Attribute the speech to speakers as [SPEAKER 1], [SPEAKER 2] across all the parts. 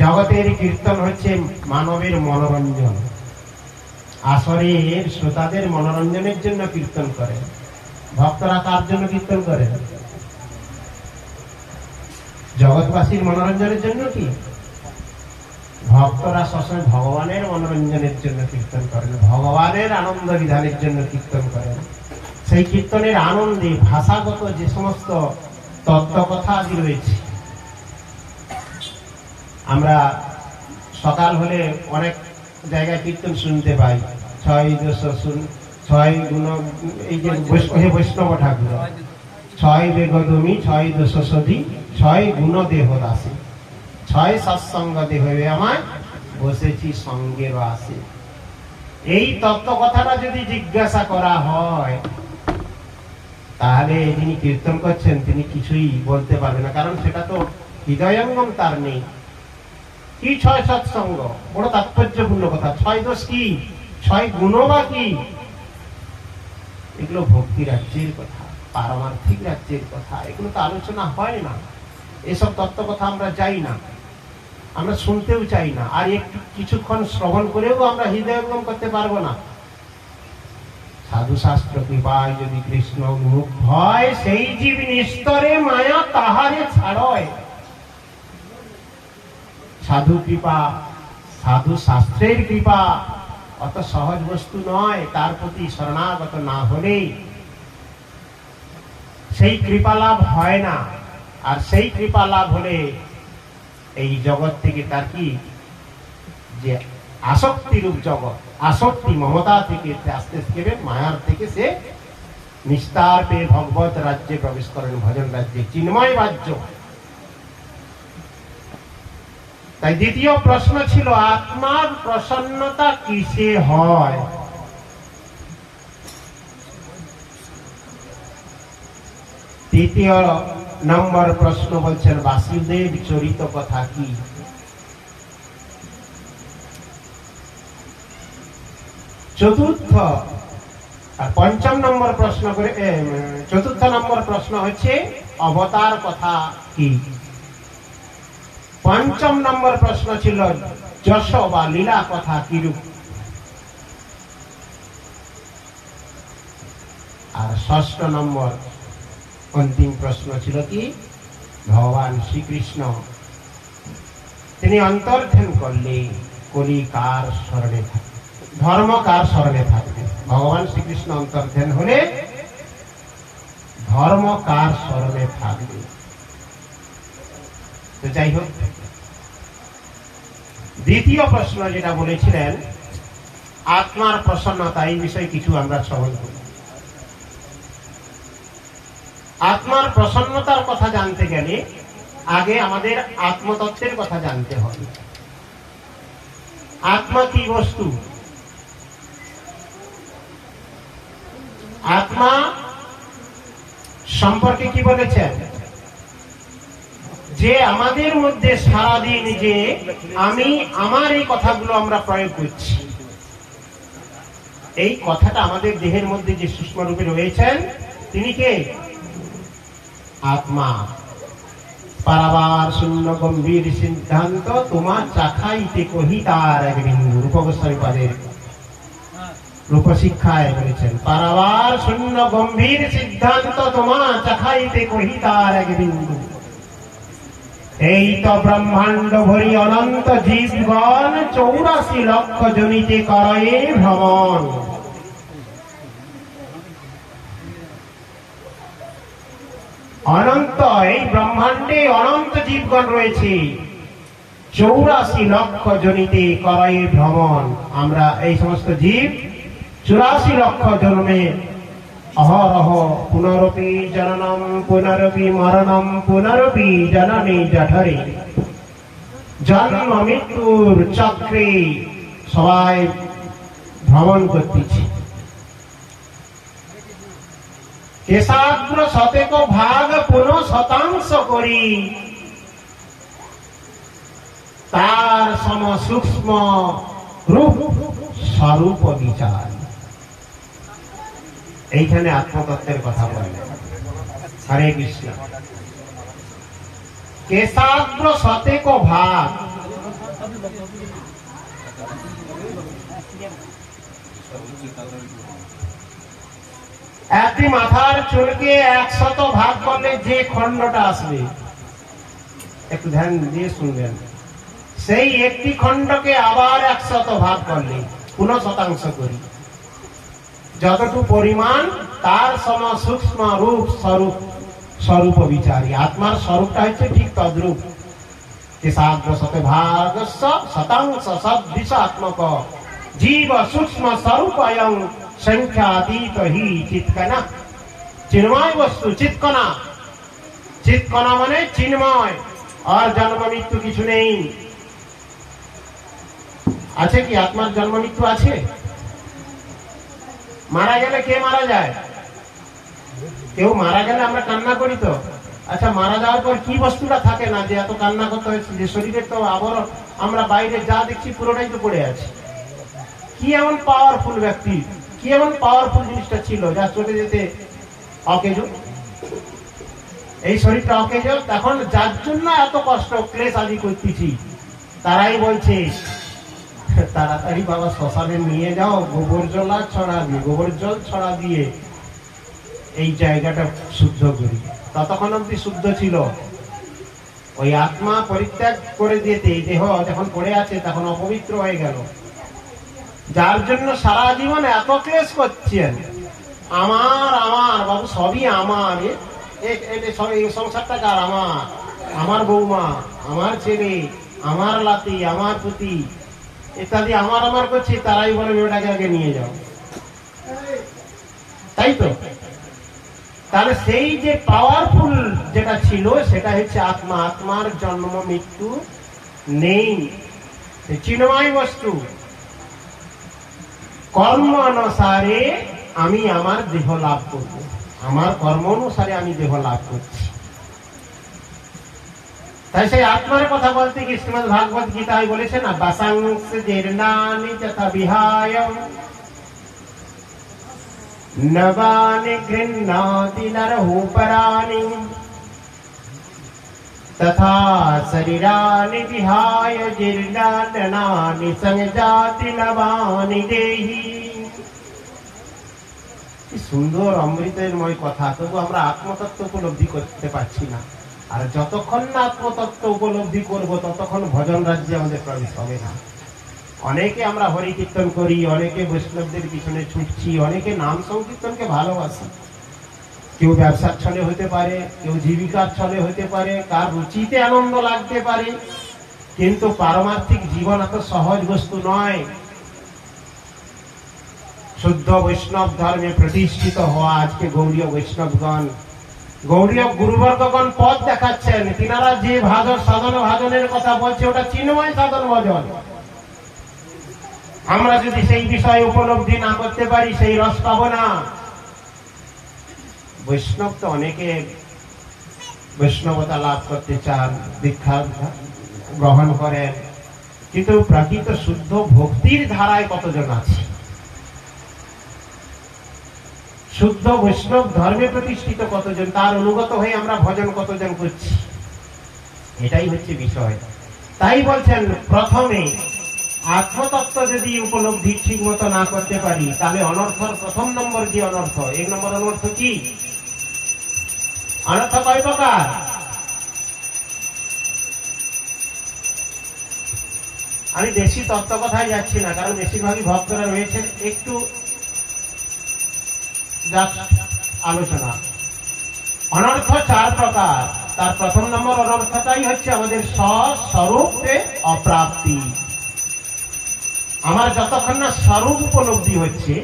[SPEAKER 1] জগতের কীর্তন হচ্ছে মানবের মনোরঞ্জন, আসরের শ্রোতাদের মনোরঞ্জনের জন্য কীর্তন করেন। ভক্তরা কার জন্য কীর্তন করেন? জগৎবাসীর মনোরঞ্জনের জন্য কি? ভক্তরা সবসময় ভগবানের মনোরঞ্জনের জন্য কীর্তন করেন, ভগবানের আনন্দ বিধানের জন্য কীর্তন করেন। সেই কীর্তনের আনন্দে ভাষাগত যে সমস্ত তত্ত্বকথা আদি রয়েছে, আমরা সকাল হলে অনেক জায়গায় কীর্তন শুনতে পাই, ছয় গুণ, এই যে বৈষ্ণব ঠাকুর, ছয় বেগদমি, ছয় দোষ সধি, ছয় গুণ দেহ দাসী, ছয় সৎসঙ্গ দেহবে আমায় বসেছি সঙ্গে বাসে। এই তত্ত্ব কথাটা যদি জিজ্ঞাসা করা হয়, তাহলে যিনি কীর্তন করছেন তিনি কিছুই বলতে পারবেন না, কারণ সেটা তো হৃদয়ঙ্গম তার নেই। কি ছয় সৎসঙ্গ? বড় তাৎপর্যপূর্ণ কথা। ছয় দোষ কি? ছয় গুণ বা কি? এগুলো ভক্তি রাজ্যের কথা, পারমার্থিক রাজ্যের কথা, এগুলো তো আলোচনা হয় না। এসব তত্ত্ব কথা আমরা যাই না, আমরা শুনতেও চাই না, আর একটু কিছুক্ষণ শ্রবণ করেও আমরা হৃদয়ঙ্গম করতে পারবো না। সাধু শাস্ত্র কৃপায় যদি কৃষ্ণ উন্মুখ হয়, সেই জীব নিস্তরে মায়া তাহারে ছাড়য়। সাধু কৃপা, সাধু শাস্ত্রের কৃপা অত সহজ বস্তু নয়। তার প্রতি শরণাগত না হলে সেই কৃপা লাভ হয় না। আর সেই কৃপা লাভ হলে এই জগৎ থেকে তার কি যে আসক্তিরূপ জগৎ, আসক্তি মমতা থেকে আস্তে আস্তে মায়ার থেকে সে নিস্তার পেয়ে ভগবত রাজ্যে প্রবেশ করেন, ভজন রাজ্যে, চিন্ময় রাজ্য। তাই দ্বিতীয় প্রশ্ন ছিল আত্মার প্রসন্নতা কিসে হয়? তৃতীয় নম্বর প্রশ্ন বলছেন বাসুদেব চরিত কথা কি? চতুর্থ আর পঞ্চম নম্বর প্রশ্ন করে, চতুর্থ নম্বর প্রশ্ন হচ্ছে অবতার কথা কি? পঞ্চম নম্বর প্রশ্ন ছিল যশ বা লীলা কথা কিরূপ? আর ষষ্ঠ নম্বর অন্তিম প্রশ্ন ছিল কি ভগবান শ্রীকৃষ্ণ তিনি অন্তর্ধান করলে কলি কার স্মরণে থাকবে, ধর্ম কার স্মরণে থাকবে? ভগবান শ্রীকৃষ্ণ অন্তর্ধান হলে ধর্ম কার স্মরণে থাকবে? তো যাই হোক, দ্বিতীয় প্রশ্ন যেটা বলেছিলেন আত্মার প্রসন্নতা, এই বিষয়ে কিছু আমরা শ্রবণ করি। আত্মার প্রসন্নতার কথা জানতে গেলে আগে আমাদের আত্মতত্ত্বের কথা জানতে হবে। আত্মা কি বস্তু? আত্মা সম্পর্কে কি বলেছেন? যে আমাদের মধ্যে সারাদিন যে আমি আমার এই কথাগুলো আমরা প্রয়োগ করছি, এই কথাটা আমাদের দেহের মধ্যে যে সূক্ষ্ম রূপে রয়েছেন তিনি কে? আত্মা। পারাবার শূন্য গম্ভীর সিদ্ধান্ত তোমার চাখাইতে কহি তার এক বিন্দু। রূপ গোস্বামী পাদের রূপশিক্ষায় বলেছেন পারাবার শূন্য গম্ভীর সিদ্ধান্ত তোমার চাখাইতে কহি তার এক বিন্দু। এই তো ব্রহ্মাণ্ড ভরি অনন্ত জীবগণ 84 লক্ষ জনিতে করে ভ্রমণ। অনন্ত এই ব্রহ্মাণ্ডে অনন্ত জীবগণ রয়েছে, 84 লক্ষ জনিতে করে ভ্রমণ। আমরা এই সমস্ত জীব 84 লক্ষ জন্মে অহরহ পুনরপি জননম পুনরপি মরণম পুনরপি জননী জঠরে, জন্ম মৃত্যুর চক্রে সবাই ভ্রমণ করতেছি। কেশাগ্র শতেক ভাগ পুনঃ শতাংশ করি, তার সম সূক্ষ্ম রূপ স্বরূপ বিচার। এইখানে আত্মতত্ত্বের কথা বললেন। হরে কৃষ্ণ। কেশাগ্র শতেক ভাগ, একটি মাথার চুলকে 100 ভাগ করলে যে খণ্ডটা আসবে, একটু ধ্যান দিয়ে শুনবেন, সেই একটি খণ্ডকে আবার 100 ভাগ করলে 50% করি, যতটুকু পরিমাণ তার সম সূক্ষ্ম রূপ স্বরূপ স্বরূপ বিচারী। আত্মার স্বরূপটা হচ্ছে ঠিক তদ্রূপ। ভাগস্য শতাংশ সদ্বিষাত্মক জীব সূক্ষ্ম স্বরূপ অয়ং সংখ্যাতীত হি চিৎকনা। চিন্ময় বস্তু চিৎকনা, চিৎকনা মানে চিন্ময়, আর জন্ম মৃত্যু কিছু নেই। আছে কি আত্মার জন্ম মৃত্যু আছে? মারা গেলে কে মারা যায়? কেউ মারা গেলে আমরা কান্না করি তো। আচ্ছা, মারা যাওয়ার পর কি বস্তুটা থাকে না যে এত কান্না করতে হয়েছে? যে শরীরের তো আবরণ, আমরা বাইরে যা দেখছি পুরোটাই তো পড়ে আছে। কি এমন পাওয়ারফুল ব্যক্তি, কি এমন পাওয়ারফুল জিনিসটা ছিল যা চলে যেতে অকেজ? এই শরীরটা অকেজ, তখন যার জন্য এত কষ্ট ক্লেশ আদি করতেছি, তারাই বলছে তাড়াতাড়ি বাবা শ্মশানে নিয়ে যাও, গোবর জল ছড়া দিয়ে, গোবর জল ছড়া দিয়ে এই জায়গাটা শুদ্ধ করি। ততক্ষণ অব্দি শুদ্ধ ছিল। ওই আত্মা পরিত্যাগ করে দিতে এই দেহ যখন পড়ে আছে তখন অপবিত্র হয়ে গেল। যার জন্য সারা জীবন এত ক্লেশ করছেন, আমার আমার বাবু সবই আমার, এই সংসারটা কার? আমার, আমার বৌমা, আমার ছেলে, আমার লাতি, আমার পুতি ইত্যাদি আমার আমার করছি, তারাই বলে ওটাকে আগে নিয়ে যাও। তাই তো? তাহলে সেই যে পাওয়ারফুল যেটা ছিল সেটা হচ্ছে আত্মা। আত্মার জন্ম মৃত্যু নেই, চিন্ময় বস্তু। কর্ম অনুসারে আমি আমার দেহ লাভ করব, আমার কর্ম অনুসারে আমি দেহ লাভ করছি। তাই সেই আত্মার কথা বলতে কি শ্রীমদ্ ভাগবত গীতায় বলেছে না, বাসাংস জীর্ণানি যথা বিহায় নবানি গৃহ্ণাতি নরহূপরাণি তথা শরীরানি বিহায় জীর্ণানি সংজাতি নবানি দেহি। কি সুন্দর অমৃতেরময় কথা, তবু আমরা আত্মতত্ত্ব উপলব্ধি করতে পারছি না। আর যতক্ষণ না আত্মতত্ত্ব উপলব্ধি করব ততক্ষণ ভজন রাজ্যে আমাদের প্রবেশ হবে না। অনেকে আমরা হরি কীর্তন করি, অনেকে বৈষ্ণবদের পিছনে ছুটছি, অনেকে নাম সংকীর্তনকে ভালোবাসি। কেউ ব্যবসার ছলে হতে পারে, কেউ জীবিকার ছলে হতে পারে, কার রুচিতে আনন্দ লাগতে পারে, কিন্তু পারমার্থিক জীবন এত সহজ বস্তু নয়। শুদ্ধ বৈষ্ণব ধর্মে প্রতিষ্ঠিত হওয়া, আজকে গৌড়ীয় বৈষ্ণবগণ, গৌড়ীয় গুরুবর্গগণ পথ দেখাচ্ছেন। তিনারা যে ভাজন সাধন ভাজনের কথা বলছে ওটা চিন্ময় সাধন ভজন। আমরা যদি সেই বিষয় উপলব্ধি না করতে পারি সেই রস পাবো না। বৈষ্ণব তো অনেকে বৈষ্ণবতা লাভ করতে চান, দীক্ষা গ্রহণ করেন, কিন্তু প্রকৃত শুদ্ধ ভক্তির ধারায় কতজন আছে? শুদ্ধ বৈষ্ণব ধর্মে প্রতিষ্ঠিত কতজন, তার অনুগত হয়ে আমরা ভজন কতজন করছি, এটাই হচ্ছে বিষয়। তাই বলছেন প্রথমে আত্মতত্ত্ব যদি উপলব্ধি ঠিক মতো না করতে পারি তাহলে অনর্থর প্রথম নম্বর যে অনর্থ, এক নম্বর অনর্থ কি? অনর্থ কয় প্রকার? আমি বেশি তত্ত্ব কথায় যাচ্ছি না, কারণ বেশিরভাগই ভক্তরা রয়েছেন, একটু আলোচনা। অনর্থ 4 প্রকার। তার প্রথম নম্বর অনর্থটাই হচ্ছে আমাদের স্বস্বরূপে অপ্রাপ্তি। আমার যতক্ষণ না স্বরূপ উপলব্ধি হচ্ছে,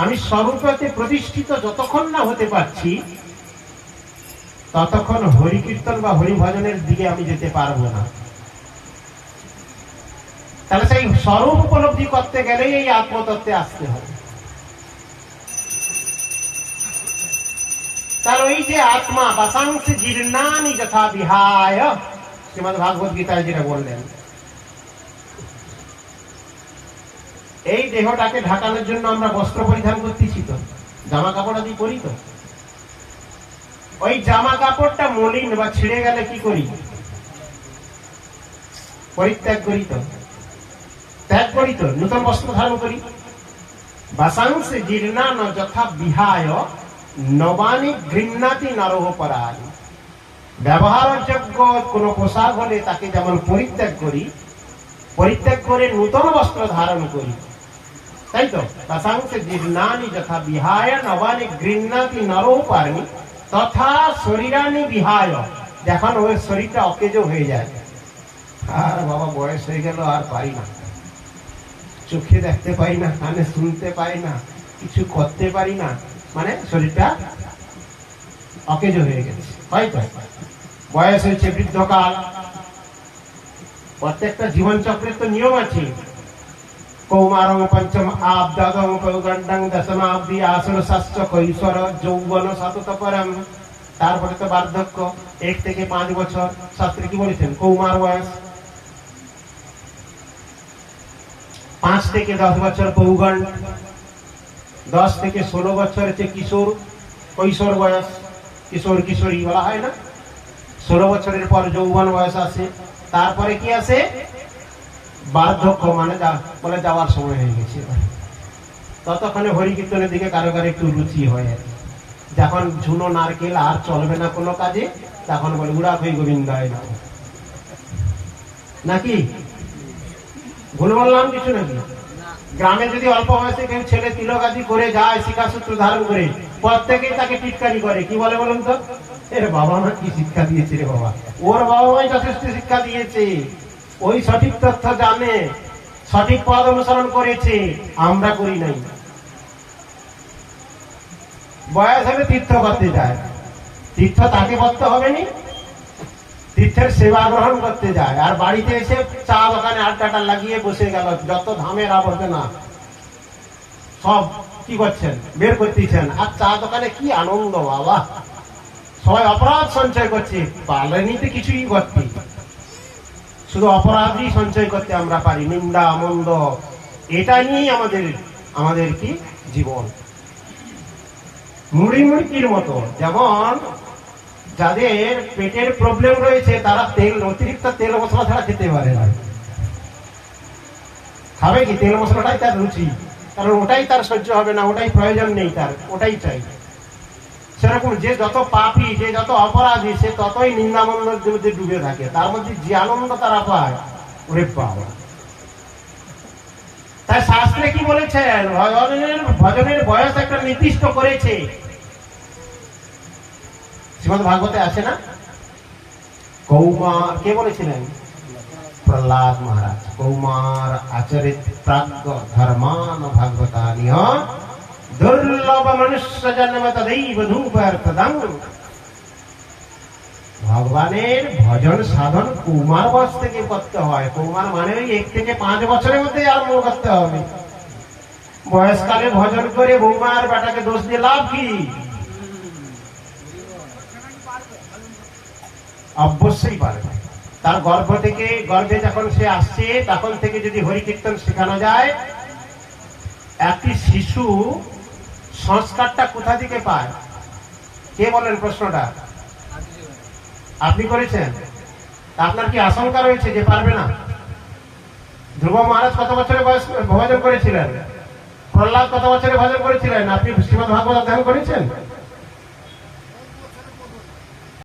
[SPEAKER 1] আমি স্বরূপে প্রতিষ্ঠিত যতক্ষণ না হতে পারছি, ততক্ষণ হরি কীর্তন বা হরি ভজনের দিকে আমি যেতে পারবো না। তাহলে সেই স্বরূপ উপলব্ধি করতে গেলেই এই আত্মতত্ত্বে আসতে হবে। তাহলে ওই যে আত্মা বাসাংশ জীর্ণানি যথা বিহায়, শ্রীমদ্ ভাগবত গীতায় যেটা বললেন, এই দেহটাকে ঢাকানোর জন্য আমরা বস্ত্র পরিধান করতেছি তো, জামা কাপড় আদি পরি তো। ওই জামা কাপড়টা মলিন বা ছিঁড়ে গেলে কি করি? পরিত্যাগ করি তো, ত্যাগ করি তো, নূতন বস্ত্র ধারণ করি। বাসাংসে জীর্ণা ন যথা বিহায় নবানি গৃহ্ণাতি নরহ পরাণি। ব্যবহারযোগ্য কোন পোশাক হলে তাকে যেমন পরিত্যাগ করি, পরিত্যাগ করে নূতন বস্ত্র ধারণ করি, তাই তো। বাসাংসে জীর্ণানি যথা বিহায় নবানি গৃহ্ণাতি নরহ পরাণি তথা শরীরানি বিহায়। যখন ওই শরীরটা অকেজো হয়ে যায়, আর বাবা বয়স হয়ে গেল, আর পারি না, চোখে দেখতে পাই না, কানে শুনতে পাই না, কিছু করতে পারি না, মানে শরীরটা অকেজো হয়ে গেছে, হয়তো বয়স হয়েছে, বৃদ্ধকাল। প্রত্যেকটা জীবন চক্রের তো নিয়ম আছে। কৌমারং পঞ্চম আব্দাদং পৌগণ্ডং দশমাব্দি আসন শাস্ত্র কৈশোর যৌবন শততপরম। তারপরে তো বার্ধক্য, 1 থেকে 5 বছর। শাস্ত্রে কি বলেছেন? কৌমার বয়স। 5 থেকে 10 বছর পৌগণ্ড, 10 থেকে 16 বছর হচ্ছে কিশোর, কৈশোর বয়স, কিশোর কিশোরী বলা হয় না। 16 বছরের পর যৌবন বয়স আসে। তারপরে কি আসে? বার্ধক্য, মানে বলে যাওয়ার সময় হয়ে গেছে। ততক্ষণে হরি কীর্তনের দিকে কারো কারো একটু রুচি হয়। যখন ঝুনো নারকেল আর চলবে না কোনো কাজে, তখন বলে উড়া হয়ে গোবিন্দায় না, নাকি ভুল বললাম কিছু নাকি? গ্রামে যদি অল্প বয়সে কেউ ছেলে তিলকাদি করে যায়, শিক্ষাসূত্র ধারণ করে, প্রত্যেকেই তাকে টিটকারি করে। কি বলে বলুন তো? এর বাবা মা কি শিক্ষা দিয়েছে রে বাবা? ওর বাবা মাই যথেষ্ট শিক্ষা দিয়েছে, ওই সঠিক তথ্য জানে, সঠিক পথ অনুসরণ করেছে, আমরা করি নাই। বয়স হলে তীর্থ করতে যায়, তীর্থ তাকে করতে হবে নি, তীর্থের সেবা গ্রহণ করতে যায়। আর বাড়িতে এসে চা দোকানে আড্ডাটা লাগিয়ে বসে গেল, যত ধামের আবর্জনা সব কি করছেন? বের করতেছেন। আর চা দোকানে কি আনন্দ বাবা, সবাই অপরাধ সঞ্চয় করছে, পারেনিতে কিছুই করতে, শুধু অপরাধই সঞ্চয় করতে আমরা পারি, নিন্দা মন্দ, এটা নিয়েই আমাদের কি জীবন। মুড়ি মুড়কির মতো। যেমন যাদের পেটের প্রবলেম রয়েছে, তারা অতিরিক্ত তেল মশলা ছাড়া খেতে পারে না। খাবে কি? তেল মশলাটাই তার রুচি, কারণ ওটাই তার সহ্য হবে না, ওটাই প্রয়োজন নেই তার, ওটাই চাই। সেরকম যে যত পাপী, যে যত অপরাধী, সে ততই নিন্দামন্দের মধ্যে ডুবে থাকে। তার মধ্যে যে আনন্দ তারা পায়, ওরে বাবা। তাই শাস্ত্রে কি বলেছেন? ভজনের বয়স একটা নির্দিষ্ট করেছে। শ্রীমদ ভাগবতে আছে না? কৌমার, কে বলেছিলেন? প্রহ্লাদ মহারাজ। কৌমার আচরিত প্রাজ্ঞ ধর্মান ভাগবতানিহ দুর্লভ মনুষ্য জন্ম তদৈব ধূপার্থদং। ভগবানের ভজন সাধন কৌমার বয়স থেকে করতে হয়। কৌমার মানে ওই 1 থেকে 5 বছরের মধ্যে আরম্ভ করতে হবে। বয়সকালে ভজন করে বৌমার বেটাকে দোষ দিয়ে লাভ কি? অবশ্যই পারবে। তার গর্ভে যখন সে আসছে, তখন থেকে যদি হরি কীর্তন শেখানো যায়, একটি শিশু সংস্কারটা কোথা থেকে পায়? কে বলেন প্রশ্নটা? আপনি করেছেন? আপনার কি আশঙ্কা রয়েছে যে পারবে না? ধ্রুব মহারাজ কত বছরে ভজন করেছিলেন? প্রহ্লাদ কত বছরে ভজন করেছিলেন? আপনি শ্রীমদ ভাগবত অধ্যয়ন করেছেন?